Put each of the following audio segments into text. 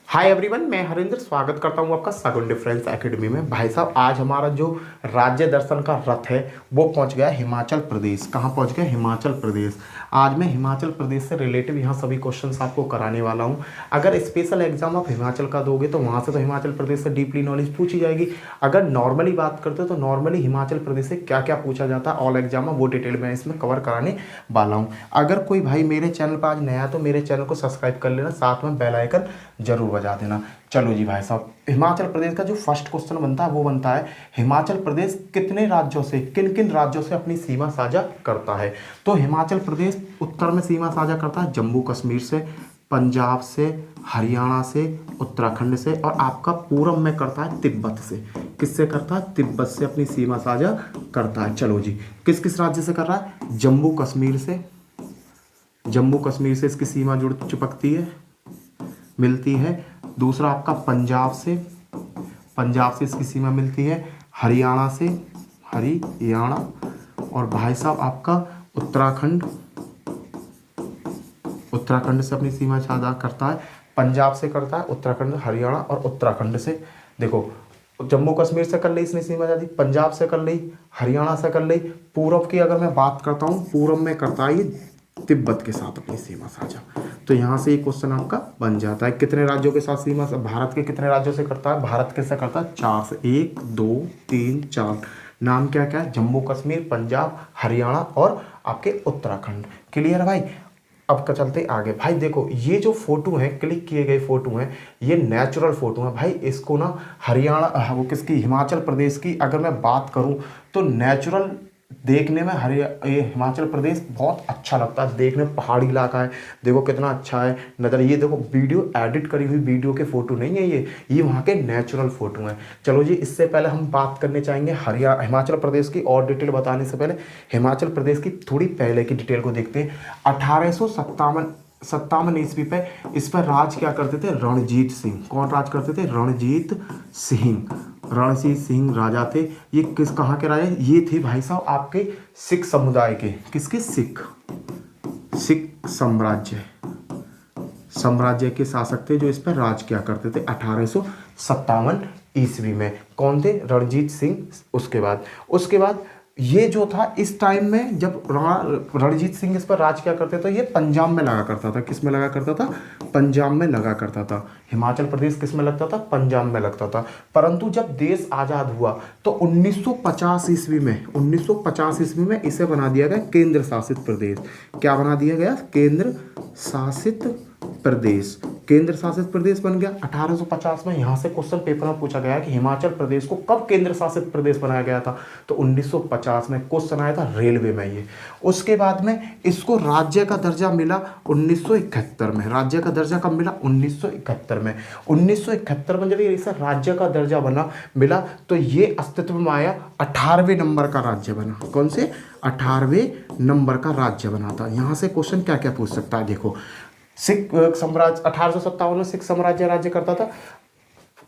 Hi everyone, मैं हरिंद्र स्वागत करता हूं आपका सगुन डिफरेंस एकेडमी में। भाई साहब, आज हमारा जो राज्य दर्शन का रथ है वो पहुंच गया हिमाचल प्रदेश। कहां पहुंच गया? हिमाचल प्रदेश। आज मैं हिमाचल प्रदेश से रिलेटिव यहाँ सभी क्वेश्चंस आपको कराने वाला हूं। अगर स्पेशल एग्जाम आप हिमाचल का दोगे तो वहाँ से तो हिमाचल प्रदेश से डीपली नॉलेज पूछी जाएगी। अगर नॉर्मली बात करते हो तो नॉर्मली हिमाचल प्रदेश से क्या क्या पूछा जाता है ऑल एग्जाम में, वो डिटेल में इसमें कवर कराने वाला हूँ। अगर कोई भाई मेरे चैनल पर आज नया तो मेरे चैनल को सब्सक्राइब कर लेना, साथ में बेल आइकन जरूर बजा देना। चलो जी भाई साहब, हिमाचल प्रदेश का जो फर्स्ट क्वेश्चन बनता है वो बनता है, हिमाचल प्रदेश कितने राज्यों से, किन किन राज्यों से अपनी सीमा साझा करता है? तो हिमाचल प्रदेश उत्तर में सीमा साझा करता है जम्मू कश्मीर से, पंजाब से, हरियाणा से, उत्तराखंड से, और आपका पूर्व में करता है तिब्बत से। किससे करता है? तिब्बत से अपनी सीमा साझा करता है। चलो जी, किस किस राज्य से कर रहा है? जम्मू कश्मीर से। जम्मू कश्मीर से इसकी सीमा जुड़ चिपकती है, मिलती है। दूसरा आपका पंजाब से, पंजाब से इसकी सीमा मिलती है। हरियाणा से, हरियाणा। और भाई साहब आपका उत्तराखंड, उत्तराखंड से अपनी सीमा साझा करता है। पंजाब से करता है, उत्तराखंड, हरियाणा और उत्तराखंड से। देखो, जम्मू कश्मीर से कर ली इसने सीमा साझी, पंजाब से कर ली, हरियाणा से कर ली। पूर्व की अगर मैं बात करता हूँ, पूर्व में करता है ये तिब्बत के साथ अपनी सीमा साझा। तो यहाँ से ये क्वेश्चन आपका बन जाता है, कितने राज्यों के साथ सीमा, भारत के कितने राज्यों से करता है? भारत के से करता है 4 से, 1 2 3 4। नाम क्या क्या है? जम्मू कश्मीर, पंजाब, हरियाणा और आपके उत्तराखंड। क्लियर है भाई? अब का चलते आगे। भाई देखो, ये जो फोटो है, क्लिक किए गए फोटो हैं, ये नेचुरल फोटो है भाई। इसको ना हरियाणा, वो किसकी, हिमाचल प्रदेश की अगर मैं बात करूं तो नेचुरल देखने में ये हिमाचल प्रदेश बहुत अच्छा लगता है देखने में। पहाड़ी इलाका है, देखो कितना अच्छा है नज़र। ये देखो वीडियो एडिट करी हुई वीडियो के फोटो नहीं है ये वहाँ के नेचुरल फोटो हैं। चलो जी, इससे पहले हम बात करने चाहेंगे हिमाचल प्रदेश की और डिटेल बताने से पहले हिमाचल प्रदेश की थोड़ी पहले की डिटेल को देखते हैं। 1857 ईस्वी पे इस पर राज क्या करते थे? रणजीत सिंह। कौन राज करते थे? रणजीत सिंह। रणजीत सिंह राजा थे। ये किस, कहाँ के राजा? ये थे भाई साहब आपके सिख समुदाय के। किसके? सिख साम्राज्य, साम्राज्य के शासक थे जो इस पर राज क्या करते थे 1857 ईस्वी में। कौन थे? रणजीत सिंह। उसके बाद ये जो था इस टाइम में जब रणजीत सिंह इस पर राज क्या करते थे, ये पंजाब में लगा करता था। किस में लगा करता था? पंजाब में लगा करता था। हिमाचल प्रदेश किस में लगता था? पंजाब में लगता था। परंतु जब देश आज़ाद हुआ तो 1950 ईस्वी में, 1950 ईस्वी में इसे बना दिया गया केंद्र शासित प्रदेश। क्या बना दिया गया? केंद्र शासित प्रदेश। केंद्र शासित प्रदेश बन गया 1850 में। यहाँ से क्वेश्चन पेपर में पूछा गया कि हिमाचल प्रदेश को कब केंद्र शासित प्रदेश बनाया गया था? तो 1950 में क्वेश्चन आया था रेलवे में ये। उसके बाद में इसको राज्य का दर्जा मिला 1971 में। राज्य का दर्जा कब मिला? 1971 में। 1971 में जब ये इसे राज्य का दर्जा मिला तो ये अस्तित्व में आया, 18वें नंबर का राज्य बना। कौन से? 18वें नंबर का राज्य बना था। यहाँ से क्वेश्चन क्या क्या पूछ सकता है? देखो, सिख साम्राज्य 1857 में सिख साम्राज्य राज्य करता था।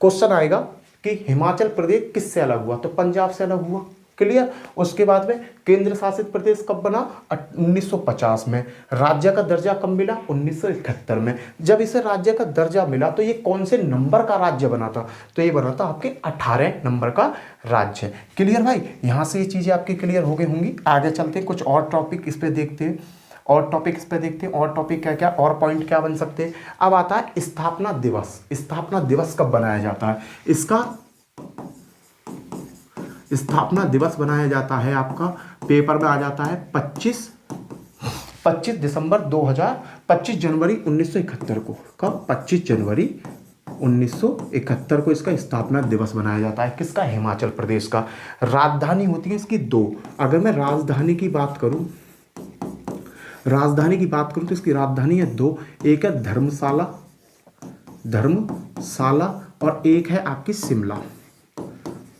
क्वेश्चन आएगा कि हिमाचल प्रदेश किससे अलग हुआ? तो पंजाब से अलग हुआ। क्लियर? उसके बाद में केंद्र शासित प्रदेश कब बना? 1950 में। राज्य का दर्जा कब मिला? 1971 में। जब इसे राज्य का दर्जा मिला तो ये कौन से नंबर का राज्य बना था? तो ये बना था आपके 18 नंबर का राज्य। क्लियर भाई? यहां से ये चीजें आपकी क्लियर हो गई होंगी। आगे चलते हैं, कुछ और टॉपिक इस पे देखते हैं। और टॉपिक क्या क्या, और पॉइंट क्या बन सकते हैं। अब आता है स्थापना दिवस। स्थापना दिवस कब बनाया जाता है? इसका स्थापना दिवस बनाया जाता है, आपका पेपर में आ जाता है 25 दिसंबर 25 जनवरी 1971 को। कब? 25 जनवरी 1971 को इसका स्थापना दिवस बनाया जाता है। किसका? हिमाचल प्रदेश का। राजधानी होती है इसकी 2। अगर मैं राजधानी की बात करूं तो इसकी राजधानी है 2। एक है धर्मशाला और एक है आपकी शिमला।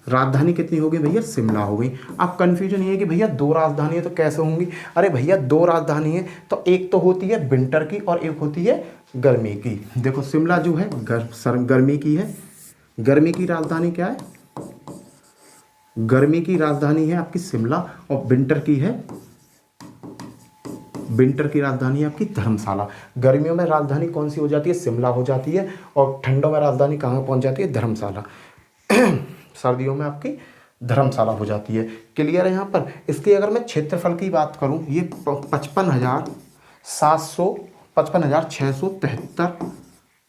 राजधानी कितनी हो गई भैया? शिमला हो गई। अब कंफ्यूजन ये है कि भैया 2 राजधानी है तो कैसे होंगी? अरे भैया 2 राजधानी है तो एक तो होती है विंटर की और एक होती है गर्मी की। देखो, शिमला जो है गर्मी की है। गर्मी की राजधानी क्या है? गर्मी की राजधानी है आपकी शिमला। और विंटर की है विंटर की राजधानी आपकी धर्मशाला। गर्मियों में राजधानी कौन सी हो जाती है? शिमला हो जाती है। और ठंडों में राजधानी कहाँ पहुँच जाती है? धर्मशाला। सर्दियों में आपकी धर्मशाला हो जाती है। क्लियर है यहाँ पर। इसकी अगर मैं क्षेत्रफल की बात करूँ, ये 55,673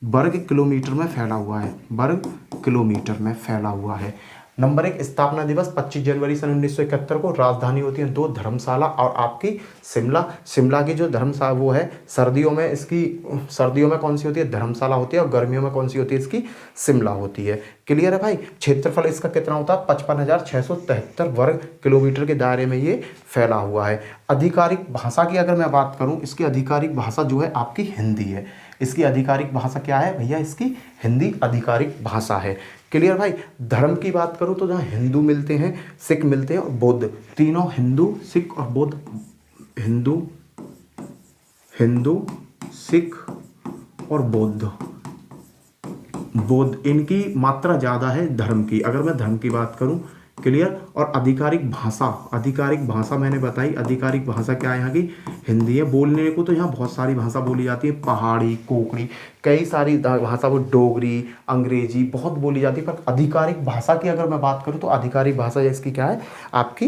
वर्ग किलोमीटर में फैला हुआ है, वर्ग किलोमीटर में फैला हुआ है। नंबर 1, स्थापना दिवस 25 जनवरी सन 1971 को। राजधानी होती है 2, धर्मशाला और आपकी शिमला। शिमला की जो धर्मशाला वो है, सर्दियों में इसकी, सर्दियों में कौन सी होती है? धर्मशाला होती है। और गर्मियों में कौन सी होती है? इसकी शिमला होती है। क्लियर है भाई। क्षेत्रफल इसका कितना होता है? 55,673 वर्ग किलोमीटर के दायरे में ये फैला हुआ है। आधिकारिक भाषा की अगर मैं बात करूँ, इसकी आधिकारिक भाषा जो है आपकी हिंदी है। इसकी आधिकारिक भाषा क्या है भैया? इसकी हिंदी आधिकारिक भाषा है। क्लियर भाई। धर्म की बात करूँ तो जहाँ हिंदू मिलते हैं, सिख मिलते हैं और बौद्ध, तीनों हिंदू, सिख और बौद्ध, हिंदू सिख और बौद्ध, इनकी मात्रा ज़्यादा है धर्म की, अगर मैं धर्म की बात करूँ। क्लियर। और आधिकारिक भाषा मैंने बताई। आधिकारिक भाषा क्या है यहाँ की? हिंदी है। बोलने को तो यहाँ बहुत सारी भाषा बोली जाती है, पहाड़ी, कोंकणी, कई सारी भाषा, वो डोगरी, अंग्रेजी बहुत बोली जाती है। पर आधिकारिक भाषा की अगर मैं बात करूँ तो आधिकारिक भाषा इसकी क्या है आपकी?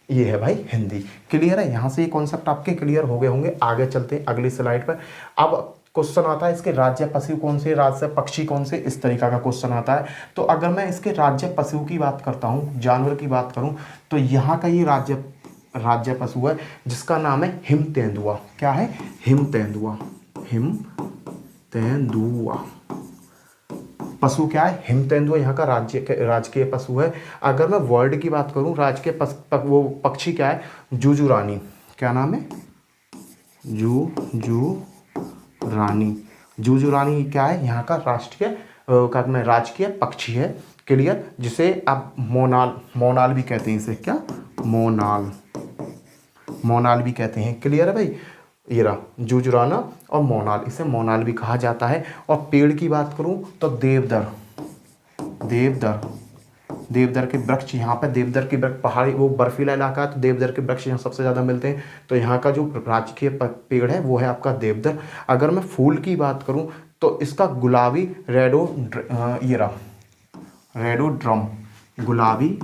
ये है भाई हिंदी। क्लियर है। यहाँ से ये कॉन्सेप्ट आपके क्लियर हो गए होंगे। आगे चलते हैं अगली स्लाइड पर। अब क्वेश्चन आता है इसके राज्य पशु कौन से, राज्य पक्षी कौन से, इस तरीका का क्वेश्चन आता है। तो अगर मैं इसके राज्य पशु की बात करता हूँ, जानवर की बात करूँ, तो यहाँ का ये राज्य पशु है जिसका नाम है हिम तेंदुआ। क्या है? हिम तेंदुआ। पशु क्या है? हिम तेंदुआ यहाँ का राजकीय पशु है। अगर मैं वर्ड की बात करूँ, राजकीय वो पक्षी क्या है? जुजुरानी। क्या नाम है? जुजुरानी क्या है? यहाँ का राजकीय पक्षी है। क्लियर। जिसे आप मोनाल भी कहते हैं। इसे क्या? मोनाल भी कहते हैं। क्लियर है भाई। ये रहा जुजुराना और मोनाल, इसे मोनाल भी कहा जाता है। और पेड़ की बात करूं तो देवदर के वृक्ष, यहाँ पे देवदर के वृक्ष, पहाड़ी वो बर्फीला इलाका है तो देवदर के वृक्ष यहाँ सबसे ज़्यादा मिलते हैं। तो यहाँ का जो राजकीय पेड़ है वो है आपका देवदर। अगर मैं फूल की बात करूँ तो इसका गुलाबी रेडोड्रम, गुलाबी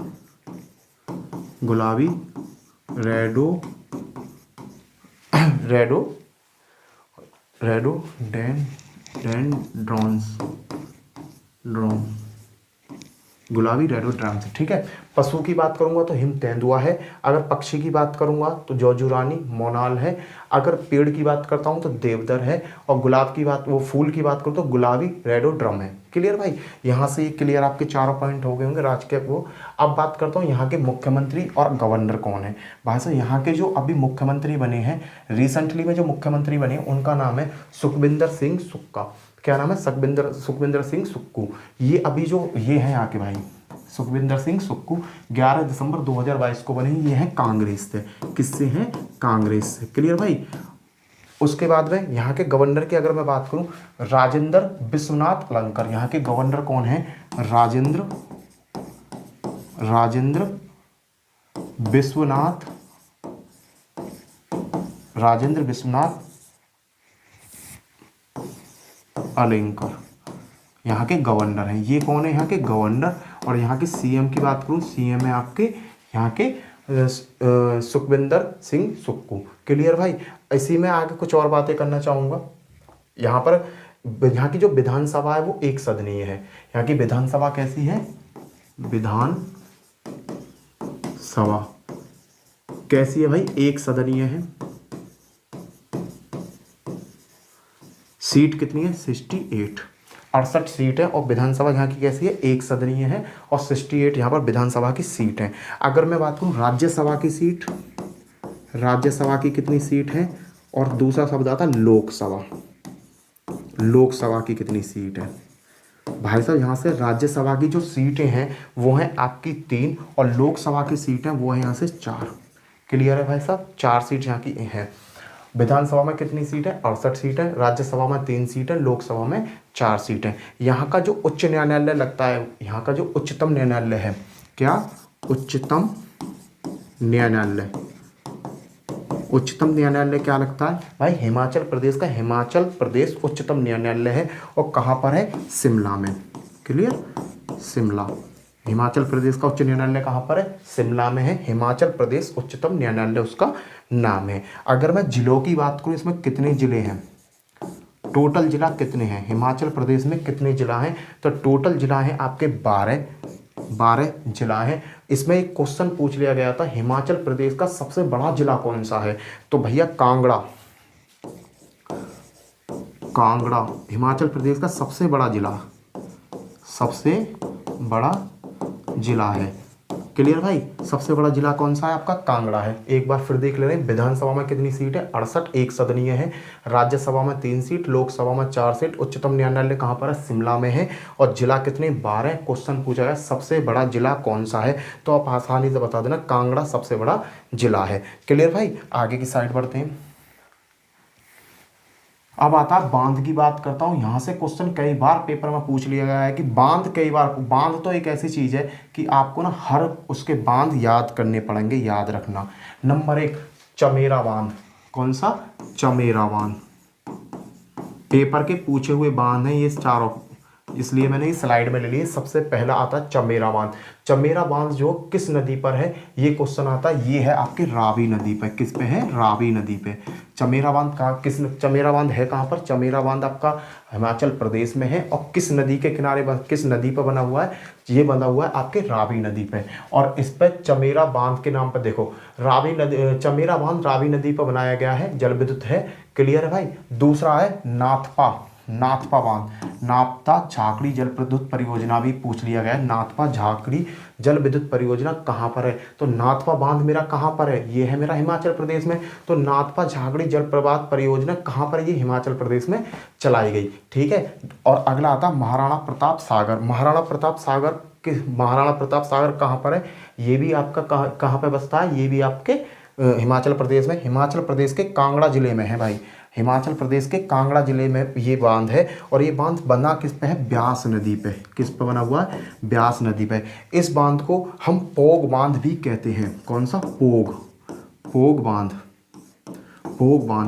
गुलाबी रेडोड्रम्स। ठीक है। पशु की बात करूंगा तो हिम तेंदुआ है। अगर पक्षी की बात करूंगा तो जोजुरानी, मोनाल है। अगर पेड़ की बात करता हूं तो देवदर है। और फूल की बात करूं तो गुलाबी रेडोड्रम है। क्लियर भाई। यहाँ से क्लियर आपके चारों पॉइंट हो गए होंगे राजकीय वो। अब बात करता हूँ यहाँ के मुख्यमंत्री और गवर्नर कौन है। भाई साहब यहाँ के जो अभी मुख्यमंत्री बने हैं, रिसेंटली में जो मुख्यमंत्री बने, उनका नाम है सुखविंदर सिंह सुक्का। क्या नाम है? सुखविंदर सिंह सुक्कू। ये अभी जो ये है यहाँ के भाई सुखविंदर सिंह सुक्कू 11 दिसंबर 2022 को बने। ये हैं कांग्रेस से। किससे हैं? कांग्रेस से। क्लियर भाई। उसके बाद में यहाँ के गवर्नर की अगर मैं बात करूँ, राजेंद्र विश्वनाथ अलंकर। यहाँ के गवर्नर कौन है? राजेंद्र विश्वनाथ अलंकर यहाँ के गवर्नर हैं। ये कौन है? यहाँ के गवर्नर। और यहाँ के सीएम की बात करूँ, सीएम है आपके यहाँ के सुखविंदर सिंह सुक्कू। क्लियर भाई। इसी में आगे कुछ और बातें करना चाहूँगा। यहाँ की जो विधानसभा है वो एक सदनीय है। यहाँ की विधानसभा कैसी है? विधानसभा कैसी है भाई? एक सदनीय है। सीट कितनी है? 68 सीट है। और विधानसभा यहाँ की कैसी है? एक सदनीय है। और 68 यहाँ पर विधानसभा की सीट है। अगर मैं बात करूँ राज्यसभा की सीट, राज्यसभा की कितनी सीट है? और दूसरा शब्द आता है लोकसभा की कितनी सीट है? भाई साहब यहाँ से राज्यसभा की जो सीटें हैं वो हैं आपकी 3 और लोकसभा की सीटें वो है यहाँ से 4। क्लियर है भाई साहब। 4 सीट यहाँ की है। विधानसभा में कितनी सीट है? 68 सीट है। राज्यसभा में 3 सीट है। लोकसभा में 4 सीट है। यहाँ का जो उच्च न्यायालय लगता है, यहाँ का जो उच्चतम न्यायालय है, क्या? उच्चतम न्यायालय उच्चतम न्यायालय क्या लगता है भाई? हिमाचल प्रदेश का हिमाचल प्रदेश उच्चतम न्यायालय है और कहाँ पर है? शिमला में। क्लियर? शिमला। हिमाचल प्रदेश का उच्च न्यायालय कहाँ पर है? शिमला में है। हिमाचल प्रदेश उच्चतम न्यायालय उसका नाम है। अगर मैं जिलों की बात करूँ, इसमें कितने जिले हैं, टोटल जिला कितने हैं हिमाचल प्रदेश में, कितने जिला हैं? तो टोटल जिला हैं आपके 12 जिला हैं। इसमें एक क्वेश्चन पूछ लिया गया था, हिमाचल प्रदेश का सबसे बड़ा जिला कौन सा है? तो भैया कांगड़ा हिमाचल प्रदेश का सबसे बड़ा जिला है। क्लियर भाई? सबसे बड़ा जिला कौन सा है आपका? कांगड़ा है। एक बार फिर देख ले रहे हैं, विधानसभा में कितनी सीट है? 68, एक सदनीय है। राज्यसभा में 3 सीट, लोकसभा में 4 सीट। उच्चतम न्यायालय कहाँ पर है? शिमला में है। और जिला कितने? 12। क्वेश्चन पूछा गया सबसे बड़ा जिला कौन सा है, तो आप आसानी से बता देना कांगड़ा सबसे बड़ा जिला है। क्लियर भाई? आगे की साइड बढ़ते हैं। अब आता है बांध की बात करता हूँ। यहाँ से क्वेश्चन कई बार पेपर में पूछ लिया गया है कि बांध तो एक ऐसी चीज़ है कि आपको ना हर उसके बांध याद करने पड़ेंगे, याद रखना। नंबर 1 चमेरा बांध। कौन सा? चमेरा बांध। पेपर के पूछे हुए बांध हैं ये चारों, इसलिए मैंने इस स्लाइड में ले लिए। सबसे पहला आता है चमेरा बांध। चमेरा बांध जो किस नदी पर है, ये क्वेश्चन आता है। ये है आपके रावी नदी पर। किस पे है? रावी नदी पे। चमेरा बांध चमेरा बांध है कहाँ पर? चमेरा बांध आपका हिमाचल प्रदेश में है। और किस नदी के किनारे, किस नदी पर बना हुआ है? ये बना हुआ है आपके रावी नदी पे। और इस पर चमेरा बांध के नाम पर देखो, चमेरा बांध रावी नदी पर बनाया गया है, जल विद्युत है। क्लियर है भाई? दूसरा है नाथपा बांध। नाथपा झाकड़ी जल विद्युत परियोजना भी पूछ लिया गया है। नाथपा झाकड़ी जल विद्युत परियोजना कहाँ पर है? तो नाथपा बांध मेरा कहाँ पर है? ये है मेरा हिमाचल प्रदेश में। तो नाथपा झाकड़ी जल प्रपात परियोजना कहाँ पर? ये हिमाचल प्रदेश में चलाई गई। ठीक है। और अगला आता महाराणा प्रताप सागर। महाराणा प्रताप सागर कहाँ पर है? ये भी आपका कहाँ पे बसता है? ये भी आपके हिमाचल प्रदेश में, हिमाचल प्रदेश के कांगड़ा जिले में है भाई। हिमाचल प्रदेश के कांगड़ा जिले में ये बांध है। और ये बांध बना किस पे है? ब्यास नदी पे। किस पे बना हुआ है? ब्यास नदी पे। इस बांध को हम पोग बांध भी कहते हैं। कौन सा? पोग बांध।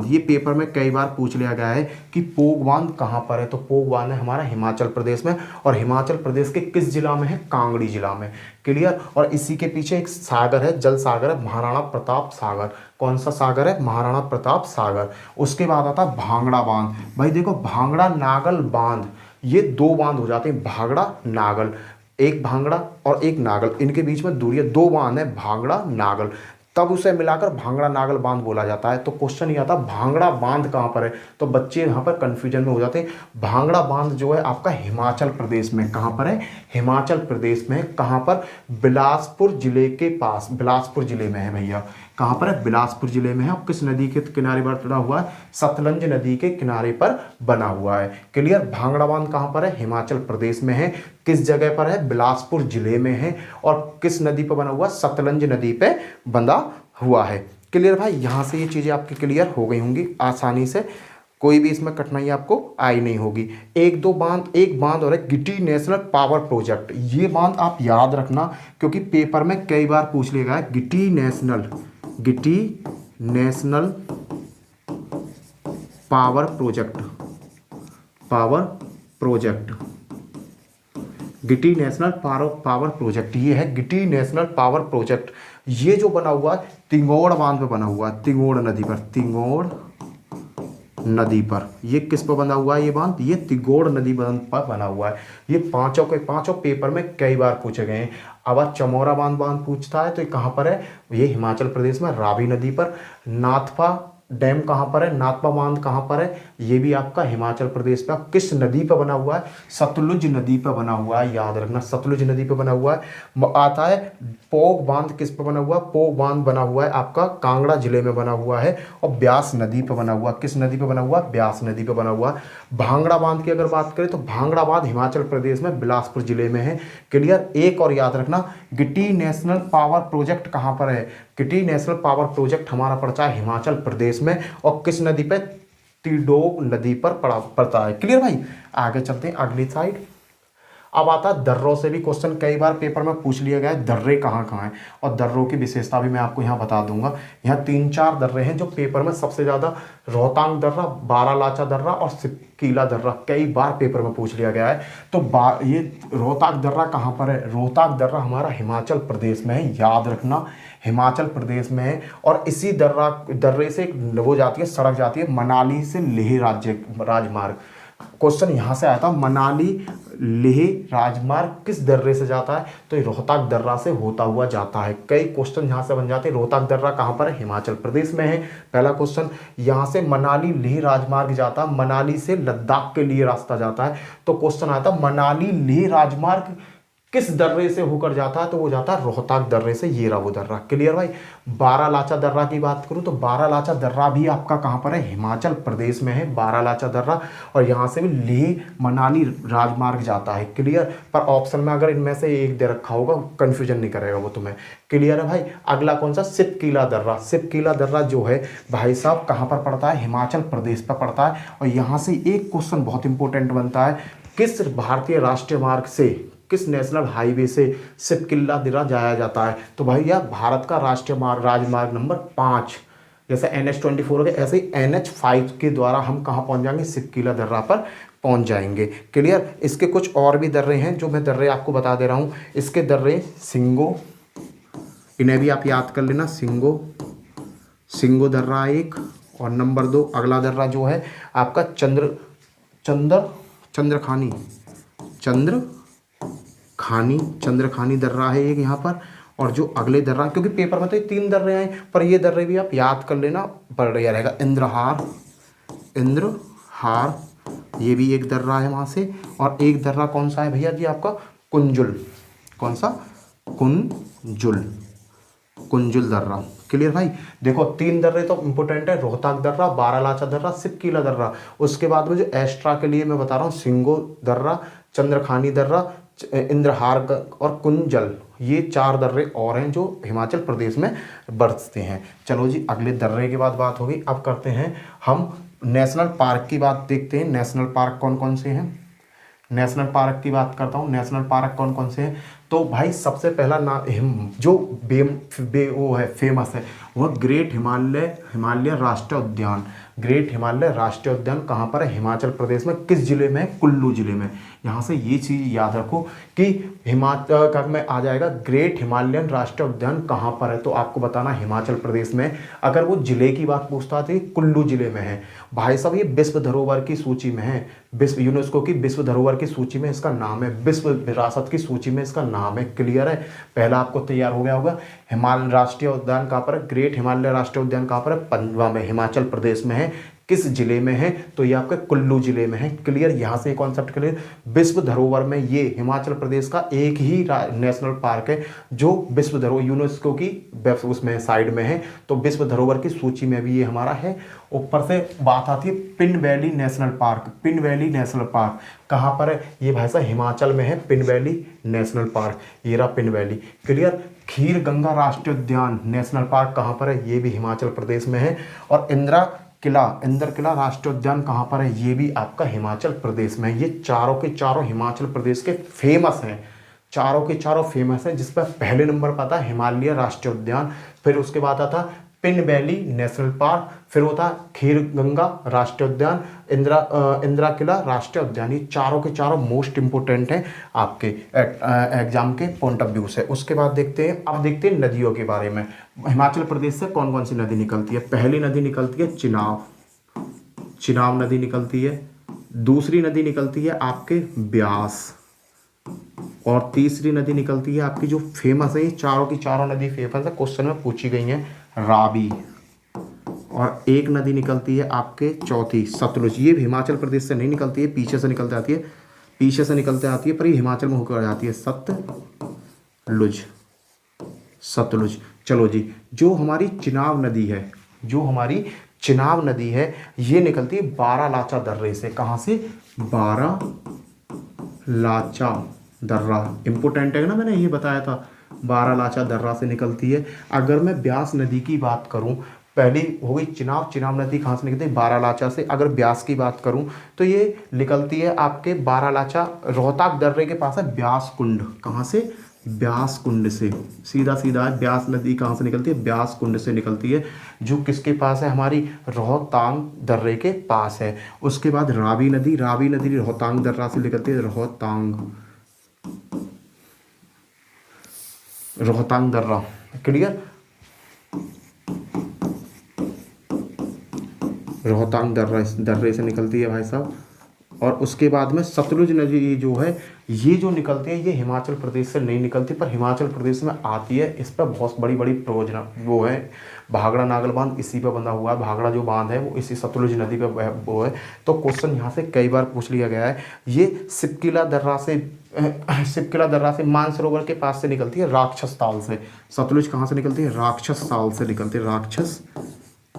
ये पेपर में कई बार पूछ लिया गया है कि पोग बांध कहाँ पर है? तो पोग बांध है हमारा हिमाचल प्रदेश में। और हिमाचल प्रदेश के किस जिला में है? कांगड़ी जिला में। क्लियर? और इसी के पीछे एक सागर है, जल सागर है, महाराणा प्रताप सागर। कौन सा सागर है? महाराणा प्रताप सागर। उसके बाद आता है भांगड़ा बांध। भाई देखो, भांगड़ा नागल बांध, ये 2 बांध हो जाते हैं, भांगड़ा नागल। एक भांगड़ा और एक नागल, इनके बीच में दूरी है, 2 बांध है, भांगड़ा नागल, तब उसे मिलाकर भांगड़ा नागल बांध बोला जाता है। तो क्वेश्चन ये आता है भांगड़ा बांध कहाँ पर है? तो बच्चे यहाँ पर कंफ्यूजन में हो जाते हैं। भांगड़ा बांध जो है आपका हिमाचल प्रदेश में। कहाँ पर है? हिमाचल प्रदेश में। कहाँ पर? बिलासपुर जिले के पास, बिलासपुर जिले में है भैया। कहाँ पर है? बिलासपुर जिले में है। और किस नदी के किनारे पर बना हुआ है? सतलज नदी के किनारे पर बना हुआ है। क्लियर? भांगड़ा बांध कहाँ पर है? हिमाचल प्रदेश में है। किस जगह पर है? बिलासपुर जिले में है। और किस नदी पर बना हुआ? सतलज नदी पे बंधा हुआ है। क्लियर भाई? यहाँ से ये चीज़ें आपकी क्लियर हो गई होंगी आसानी से, कोई भी इसमें कठिनाई आपको आई नहीं होगी। एक बांध और एक गिटी नेशनल पावर प्रोजेक्ट। ये बांध आप याद रखना, क्योंकि पेपर में कई बार पूछ लिया गया है। गिटी नेशनल पावर प्रोजेक्ट। गिटी नेशनल पावर प्रोजेक्ट, ये है गिटी नेशनल पावर प्रोजेक्ट। ये जो बना हुआ है तिंगोड़ बांध पे बना हुआ है, तिंगोड़ नदी पर। ये किस पर बना हुआ है ये बांध? ये तिगोड़ नदी बांध पर बना हुआ है। ये पांचों पेपर में कई बार पूछे गए हैं। अब चमोरा बांध पूछता है तो ये कहाँ पर है? ये हिमाचल प्रदेश में, रावी नदी पर। नाथपा डैम कहाँ पर है? नाथपा बांध कहाँ पर है? ये भी आपका हिमाचल प्रदेश में। किस नदी पर बना हुआ है? सतलुज नदी पर बना हुआ है, याद रखना, सतलुज नदी पर बना हुआ है। आता है पोग बांध, किस पर बना हुआ है? पोग बांध बना हुआ है आपका कांगड़ा जिले में बना हुआ है। और ब्यास नदी पर बना हुआ, किस नदी पर बना हुआ? ब्यास नदी पर बना हुआ। भांगड़ा बांध की अगर बात करें तो भांगड़ा बांध हिमाचल प्रदेश में बिलासपुर जिले में है। क्लियर? एक और याद रखना, गिटी नेशनल पावर प्रोजेक्ट कहाँ पर है? गिटी नेशनल पावर प्रोजेक्ट हमारा पड़ता है हिमाचल प्रदेश में। और किस नदी पे? तिडोक नदी पर पड़ता है। क्लियर भाई? आगे चलते हैं अगली साइड। अब आता है दर्रों से भी क्वेश्चन, कई बार पेपर में पूछ लिया गया है दर्रे कहाँ कहाँ हैं, और दर्रों की विशेषता भी मैं आपको यहाँ बता दूंगा। यहाँ 3-4 दर्रे हैं जो पेपर में सबसे ज़्यादा, रोहतांग दर्रा, बारालाचा दर्रा और सिपकीला दर्रा, कई बार पेपर में पूछ लिया गया है। तो ये रोहतांग दर्रा कहाँ पर है? रोहतांग दर्रा हमारा हिमाचल प्रदेश में है, याद रखना, हिमाचल प्रदेश में है। और इसी दर्रे से वो जाती है, सड़क जाती है मनाली से लेह राजमार्ग। क्वेश्चन यहाँ से आया था, मनाली लेह राजमार्ग किस दर्रे से जाता है? तो ये रोहतांग दर्रा से होता हुआ जाता है। कई क्वेश्चन यहाँ से बन जाते हैं। रोहतांग दर्रा कहाँ पर है? हिमाचल प्रदेश में है। पहला क्वेश्चन, यहाँ से मनाली लेह राजमार्ग जाता है, मनाली से लद्दाख के लिए रास्ता जाता है। तो क्वेश्चन आया था मनाली लेह राजमार्ग किस दर्रे से होकर जाता है? तो वो जाता है रोहतांग दर्रे से। ये रहा वो दर्रा। क्लियर भाई। बारालाचा दर्रा की बात करूं तो बारालाचा दर्रा भी आपका कहां पर है? हिमाचल प्रदेश में है बारालाचा दर्रा, और यहां से भी लेह मनाली राजमार्ग जाता है। क्लियर। पर ऑप्शन में अगर इनमें से एक दे रखा होगा, कंफ्यूजन नहीं करेगा वो तुम्हें। क्लियर है भाई। अगला कौन सा? सिपकीला दर्रा। सिपकीला दर्रा जो है भाई साहब कहां पर पड़ता है? हिमाचल प्रदेश पर पड़ता है। और यहां से एक क्वेश्चन बहुत इंपॉर्टेंट बनता है, किस भारतीय राष्ट्रीय मार्ग से, किस नेशनल हाईवे से सिपकीला दर्रा जाया जाता है? तो भैया भारत का राष्ट्रीय राजमार्ग नंबर 5, जैसे NH-24 हो गया, ऐसे ही NH-5 के द्वारा हम कहाँ पहुँच जाएंगे? सिपकीला दर्रा पर पहुँच जाएंगे। क्लियर। इसके कुछ और भी दर्रे हैं जो मैं दर्रे आपको बता दे रहा हूँ। इसके दर्रे सिंगो, इन्हें भी आप याद कर लेना। सिंगो दर्रा एक, और नंबर 2 अगला दर्रा जो है आपका चंद्रखानी दर्रा है एक यहाँ पर। और जो अगले दर्रा, क्योंकि पेपर में तो ये 3 दर्रे हैं, पर ये दर्रे भी आप याद कर लेना, बढ़िया रहेगा। इंद्रहार, ये भी एक दर्रा है वहाँ से। और एक दर्रा कौन सा है भैया जी आपका? कुंजुल। कौन सा? कुंजुल दर्रा। क्लियर भाई। देखो 3 दर्रे तो इंपोर्टेंट है, रोहतांग दर्रा, बारालाचा दर्रा, सिपकीला दर्रा। उसके बाद में जो एक्स्ट्रा के लिए मैं बता रहा हूँ, सिंगो दर्रा, चंद्रखानी दर्रा, इंद्रहार और कुंजल, ये 4 दर्रे और हैं जो हिमाचल प्रदेश में बरसते हैं। चलो जी, अगले दर्रे के बाद बात होगी। अब करते हैं हम नेशनल पार्क की बात, देखते हैं नेशनल पार्क कौन कौन से हैं। नेशनल पार्क की बात करता हूँ। नेशनल पार्क कौन कौन से हैं? तो भाई सबसे पहला जो वो है फेमस है, वह ग्रेट हिमालय राष्ट्रीय उद्यान। ग्रेट हिमालय राष्ट्रीय उद्यान कहाँ पर है? हिमाचल प्रदेश में। किस जिले में? कुल्लू जिले में। यहाँ से ये चीज़ याद रखो कि हिमाचल में आ जाएगा ग्रेट हिमालयन राष्ट्रीय उद्यान कहाँ पर है, तो आपको बताना हिमाचल प्रदेश में। अगर वो जिले की बात पूछता है तो ये कुल्लू जिले में है। भाई साहब ये विश्व धरोहर की सूची में है, यूनेस्को की विश्व धरोहर की सूची में इसका नाम है, विश्व विरासत की सूची में इसका नाम है। क्लियर है। पहला आपको तैयार हो गया होगा। हिमालय राष्ट्रीय उद्यान कहाँ पर है? ग्रेट हिमालय राष्ट्रीय उद्यान कहाँ पर है? पंजवा में, हिमाचल प्रदेश में है। किस जिले में है? तो ये आपके कुल्लू जिले में है। क्लियर। यहाँ से कॉन्सेप्ट क्लियर। विश्व धरोहर में ये हिमाचल प्रदेश का एक ही नेशनल पार्क है जो विश्व धरोहर यूनेस्को की उसमें साइड में है, तो विश्व धरोहर की सूची में भी ये हमारा है। ऊपर से बात आती है pin valley national park. Pin valley national park कहाँ पर है? ये भाई साहब हिमाचल में है, पिन वैली नेशनल पार्क। ये रहा पिन वैली। क्लियर। खीर गंगा राष्ट्रीय उद्यान नेशनल पार्क कहाँ पर है? ये भी हिमाचल प्रदेश में है। और इंदिरा किला राष्ट्रीय उद्यान कहाँ पर है? ये भी आपका हिमाचल प्रदेश में है। ये चारों के चारों हिमाचल प्रदेश के फेमस हैं, चारों के चारों फेमस हैं। जिस पर पहले नंबर पर था हिमालय राष्ट्रीय उद्यान, फिर उसके बाद आता पिन वैली नेशनल पार्क, फिर होता खीर गंगा राष्ट्रीय उद्यान, इंदिरा किला राष्ट्रीय उद्यान। ये चारों के चारों मोस्ट इंपोर्टेंट हैं आपके एग्जाम के पॉइंट ऑफ व्यू से। उसके बाद देखते हैं, अब देखते हैं नदियों के बारे में। हिमाचल प्रदेश से कौन कौन सी नदी निकलती है? पहली नदी निकलती है चिनाब नदी निकलती है। दूसरी नदी निकलती है आपके ब्यास, और तीसरी नदी निकलती है आपकी जो फेमस है, ये चारों की चारों नदी फेमस है, क्वेश्चन में पूछी गई है, रावी। और एक नदी निकलती है आपके चौथी सतलुज। ये हिमाचल प्रदेश से नहीं निकलती है, पीछे से निकलते आती है, पर ये हिमाचल में होकर जाती है, सतलुज। चलो जी, जो हमारी चिनाब नदी है, ये निकलती है बारालाचा दर्रे से। कहाँ से? बारालाचा दर्रा। इंपोर्टेंट है ना, मैंने ये बताया था, बारालाचा दर्रा से निकलती है। अगर मैं ब्यास नदी की बात करूं, पहली हो गई चिनाब। चिनाब नदी कहाँ से निकलती है? बारालाचा से। अगर ब्यास की बात करूं तो ये निकलती है आपके बारालाचा, रोहताक दर्रे के पास है ब्यास कुंड। कहाँ से? ब्यास कुंड से। सीधा सीधा है। ब्यास नदी कहाँ से निकलती है? ब्यास कुंड से निकलती है, जो किसके पास है? हमारी रोहतांग दर्रे के पास है। उसके बाद रावी नदी, रावी नदी रोहतांग दर्रा से निकलती है, रोहतांग, रोहतांग दर्रा। क्लियर? रोहतांग दर्रे से निकलती है भाई साहब। और उसके बाद में सतलुज नदी जो है, ये जो निकलती है ये हिमाचल प्रदेश से नहीं निकलती, पर हिमाचल प्रदेश में आती है। इस पर बहुत बड़ी बड़ी परियोजना वो है, भाखड़ा नागल बांध इसी पे बंधा हुआ है। भाखड़ा जो बांध है वो इसी सतलुज नदी पे वो है। तो क्वेश्चन यहाँ से कई बार पूछ लिया गया है। ये सिपकिला दर्रा से मानसरोवर के पास से निकलती है, राक्षस ताल से। सतलुज कहाँ से निकलती है? राक्षस ताल से निकलती है, राक्षस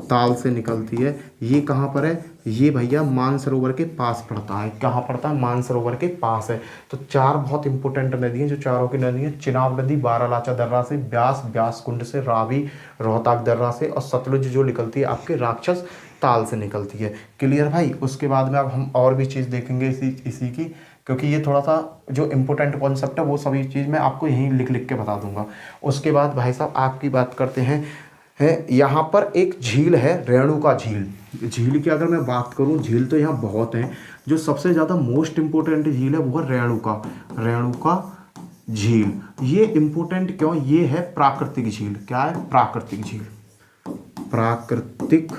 ताल से निकलती है। ये कहाँ पर है? ये भैया मानसरोवर के पास पड़ता है। कहाँ पड़ता है? मानसरोवर के पास है। तो चार बहुत इंपॉर्टेंट नदी हैं, जो चारों की नदी है, चिनाब नदी बारालाचा दर्रा से, ब्यास कुंड से, रावी रोहताक दर्रा से, और सतलुज जो निकलती है आपके राक्षस ताल से निकलती है। क्लियर भाई? उसके बाद में अब हम और भी चीज़ देखेंगे इसी की, क्योंकि ये थोड़ा सा जो इम्पोर्टेंट कॉन्सेप्ट है वो सभी चीज़ मैं आपको यहीं लिख लिख के बता दूंगा। उसके बाद भाई साहब आपकी बात करते हैं, यहाँ पर एक झील है, रेणुका झील। झील की अगर मैं बात करूँ, झील तो यहाँ बहुत हैं, जो सबसे ज़्यादा मोस्ट इम्पोर्टेंट झील है वो है रेणुका झील। ये इम्पोर्टेंट क्यों? ये है प्राकृतिक झील। क्या है? प्राकृतिक झील। प्राकृतिक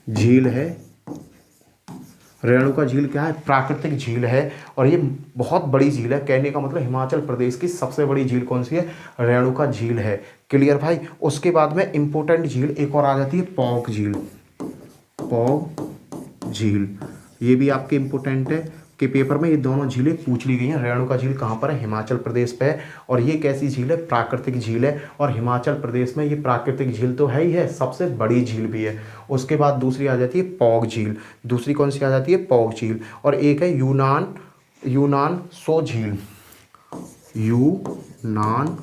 झील है रेणुका झील। क्या है? प्राकृतिक झील है, और ये बहुत बड़ी झील है। कहने का मतलब हिमाचल प्रदेश की सबसे बड़ी झील कौन सी है? रेणुका झील है। क्लियर भाई? उसके बाद में इंपॉर्टेंट झील एक और आ जाती है, पौग झील। पौग झील ये भी आपके इंपॉर्टेंट है कि पेपर में ये दोनों झीलें पूछ ली गई हैं। रेणुका झील कहाँ पर है? हिमाचल प्रदेश पे है। और ये कैसी झील है? प्राकृतिक झील है। और हिमाचल प्रदेश में ये प्राकृतिक झील तो है ही है, सबसे बड़ी झील भी है। उसके बाद दूसरी आ जाती है पौग झील। दूसरी कौन सी आ जाती है? पौग झील। और एक है यूनान सो झील। यूनान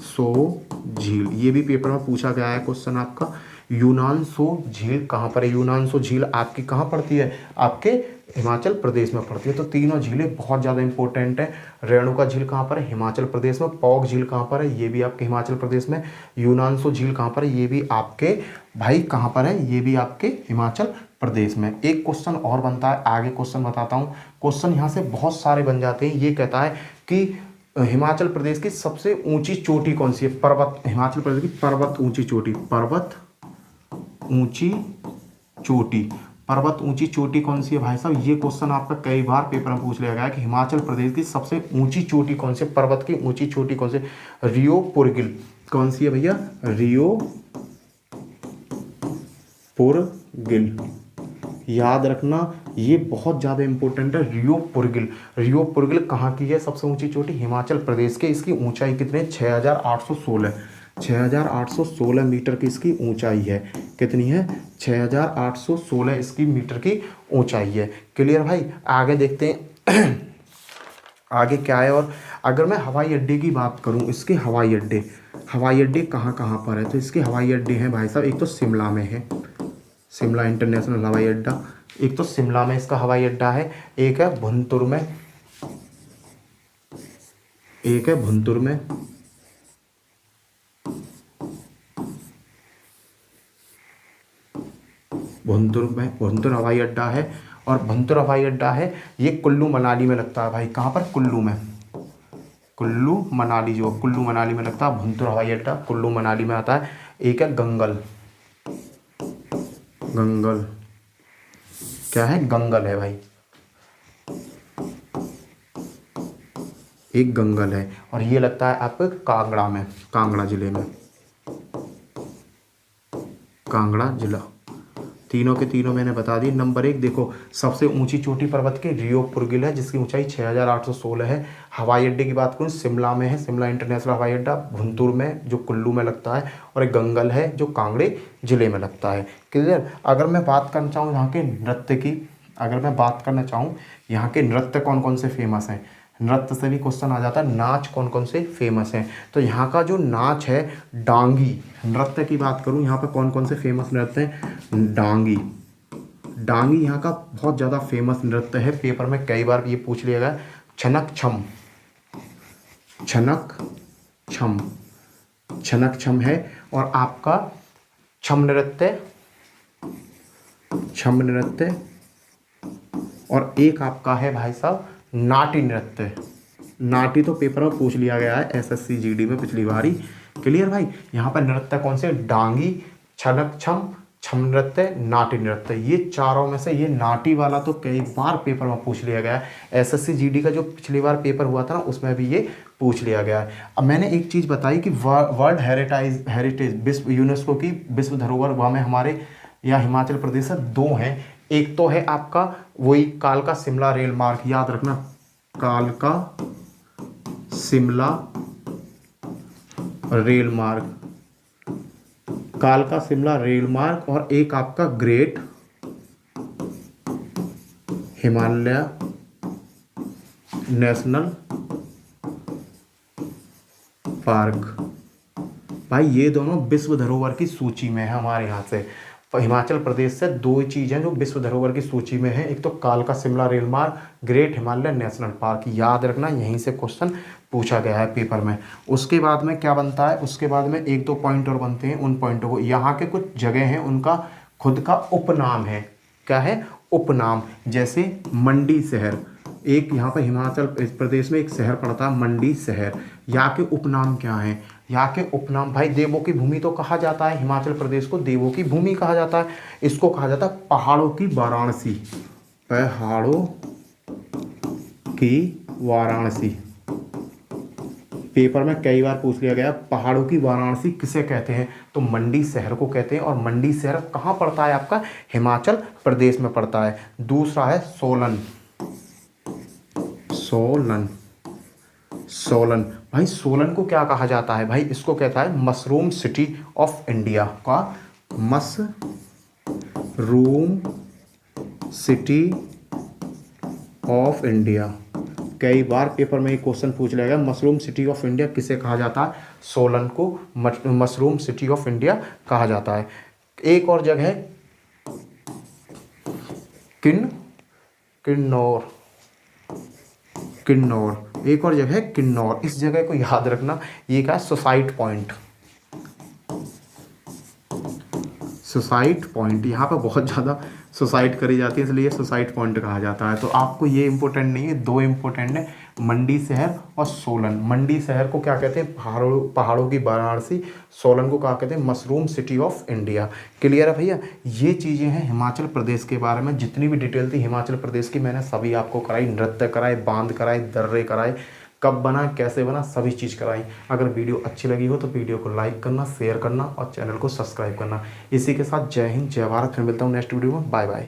सो झील, ये भी पेपर में पूछा गया है क्वेश्चन आपका। यूनान सो झील कहाँ पर है? यूनान सो झील आपकी कहाँ पड़ती है? आपके हिमाचल प्रदेश में पड़ती है। तो तीनों झीलें बहुत ज़्यादा इंपॉर्टेंट है। रेणुका झील कहाँ पर है? हिमाचल प्रदेश में। पौग झील कहाँ पर है? ये भी आपके हिमाचल प्रदेश में। यूनान सो झील कहाँ पर है? ये भी आपके भाई कहाँ पर है? ये भी आपके हिमाचल प्रदेश में। एक क्वेश्चन और बनता है, आगे क्वेश्चन बताता हूँ। क्वेश्चन यहाँ से बहुत सारे बन जाते हैं। ये कहता है कि हिमाचल प्रदेश की सबसे ऊंची चोटी कौन सी है? पर्वत, हिमाचल प्रदेश की पर्वत ऊंची चोटी। पर्वत ऊंची चोटी कौन सी है भाई साहब? ये क्वेश्चन आपका कई बार पेपर में पूछ लिया गया है कि हिमाचल प्रदेश की सबसे ऊंची चोटी कौन सी है? पर्वत की ऊंची चोटी कौन सी? रियो पुरगिल। कौन सी है भैया? रियो पुरगिल। याद रखना, ये बहुत ज़्यादा इंपॉर्टेंट है। रियो पुरगिल कहाँ की है सबसे ऊंची चोटी? हिमाचल प्रदेश के। इसकी ऊंचाई कितनी है? 6,816 मीटर की इसकी ऊंचाई है। कितनी है? 6,816 इसकी मीटर की ऊंचाई है। क्लियर भाई? आगे देखते हैं आगे क्या है। और अगर मैं हवाई अड्डे की बात करूं, इसके हवाई अड्डे कहाँ कहाँ पर है? तो इसके हवाई अड्डे हैं भाई साहब, एक तो शिमला में है, शिमला इंटरनेशनल हवाई अड्डा। एक तो शिमला में इसका हवाई अड्डा है। एक है भुंतर में। भुंतर हवाई अड्डा है। और भुंतर हवाई अड्डा है, ये कुल्लू मनाली में लगता है भाई। कहाँ पर? कुल्लू में। कुल्लू मनाली में लगता है भुंतर हवाई अड्डा, कुल्लू मनाली में आता है। एक है गंगल। क्या है? गंगल है भाई, एक गंगल है। और ये लगता है आपको कांगड़ा में, कांगड़ा जिले में, कांगड़ा जिला। तीनों के तीनों मैंने बता दी। नंबर 1 देखो, सबसे ऊंची चोटी पर्वत की रियो पुरगिल है, जिसकी ऊंचाई 6,816 है। हवाई अड्डे की बात करूँ, शिमला में है, शिमला इंटरनेशनल हवाई अड्डा। भुंतर में जो कुल्लू में लगता है। और एक गंगल है जो कांगड़े जिले में लगता है। क्लियर? अगर मैं बात करना चाहूँ यहाँ के नृत्य की, यहाँ के नृत्य कौन कौन से फेमस हैं? नृत्य से भी क्वेश्चन आ जाता है। नाच कौन कौन से फेमस हैं, तो यहाँ का जो नाच है डांगी नृत्य की बात करूँ, यहाँ पे कौन कौन से फेमस नृत्य हैं। डांगी, डांगी यहाँ का बहुत ज़्यादा फेमस नृत्य है, पेपर में कई बार ये पूछ लिया गया। छनक छम, छनक छम, छनक छम है। और आपका छम नृत्य, छम नृत्य। और एक आपका है भाई साहब नाटी नृत्य। नाटी तो पेपर में पूछ लिया गया है एसएससी जीडी में पिछली बारी। क्लियर भाई। यहाँ पर नृत्य कौन से, डांगी, छनक छम, छम नृत्य, नाटी नृत्य। ये चारों में से ये नाटी वाला तो कई बार पेपर में पूछ लिया गया है। एसएससी जीडी का जो पिछली बार पेपर हुआ था ना उसमें भी ये पूछ लिया गया है। अब मैंने एक चीज़ बताई कि वर्ल्ड हेरिटेज विश्व यूनेस्को की विश्व धरोहर वहाँ में हमारे या हिमाचल प्रदेश से दो हैं। एक तो है आपका वही कालका शिमला रेल मार्ग, याद रखना, कालका शिमला रेल मार्ग, कालका शिमला रेल मार्ग। और एक आपका ग्रेट हिमालय नेशनल पार्क। भाई ये दोनों विश्व धरोहर की सूची में है हमारे यहाँ से। हिमाचल प्रदेश से दो ही चीज़ें जो विश्व धरोहर की सूची में है, एक तो कालका शिमला रेल मार्ग, ग्रेट हिमालय नेशनल पार्क। याद रखना, यहीं से क्वेश्चन पूछा गया है पेपर में। उसके बाद में क्या बनता है, उसके बाद में एक दो पॉइंट और बनते हैं। उन पॉइंटों को, यहाँ के कुछ जगह हैं उनका खुद का उपनाम है। क्या है, उपनाम। जैसे मंडी शहर, एक यहाँ पर हिमाचल प्रदेश में एक शहर पड़ता है मंडी शहर। यहाँ के उपनाम क्या हैं, यहाँ के उपनाम भाई देवों की भूमि तो कहा जाता है, हिमाचल प्रदेश को देवों की भूमि कहा जाता है। इसको कहा जाता है पहाड़ों की वाराणसी, पहाड़ों की वाराणसी। पेपर में कई बार पूछ लिया गया पहाड़ों की वाराणसी किसे कहते हैं, तो मंडी शहर को कहते हैं। और मंडी शहर कहाँ पड़ता है आपका, हिमाचल प्रदेश में पड़ता है। दूसरा है सोलन, सोलन, सोलन। भाई सोलन को क्या कहा जाता है, भाई इसको कहता है मशरूम सिटी ऑफ इंडिया का, मशरूम सिटी ऑफ इंडिया। कई बार पेपर में एक क्वेश्चन पूछ लिया गया मशरूम सिटी ऑफ इंडिया किसे कहा जाता है, सोलन को मशरूम सिटी ऑफ इंडिया कहा जाता है। एक और जगह है किन्नौर, किन्नौर, एक और जगह है किन्नौर। इस जगह को याद रखना, ये क्या है, सुसाइड पॉइंट, सुसाइड पॉइंट। यहाँ पे बहुत ज़्यादा सुसाइड करी जाती है इसलिए सुसाइड पॉइंट कहा जाता है। तो आपको ये इंपॉर्टेंट नहीं है, दो इंपॉर्टेंट है, मंडी शहर और सोलन। मंडी शहर को क्या कहते हैं, पहाड़ों की वाराणसी। सोलन को क्या कहते हैं, mushroom city of India. Clear है भैया। ये चीज़ें हैं हिमाचल प्रदेश के बारे में। जितनी भी डिटेल थी हिमाचल प्रदेश की मैंने सभी आपको कराई, नृत्य कराए, बांध कराए, दर्रे कराए, कब बना, कैसे बना, सभी चीज़ कराई। अगर वीडियो अच्छी लगी हो तो वीडियो को लाइक करना, शेयर करना और चैनल को सब्सक्राइब करना। इसी के साथ जय हिंद, जय भारत। फिर मिलता हूँ नेक्स्ट वीडियो में। Bye bye.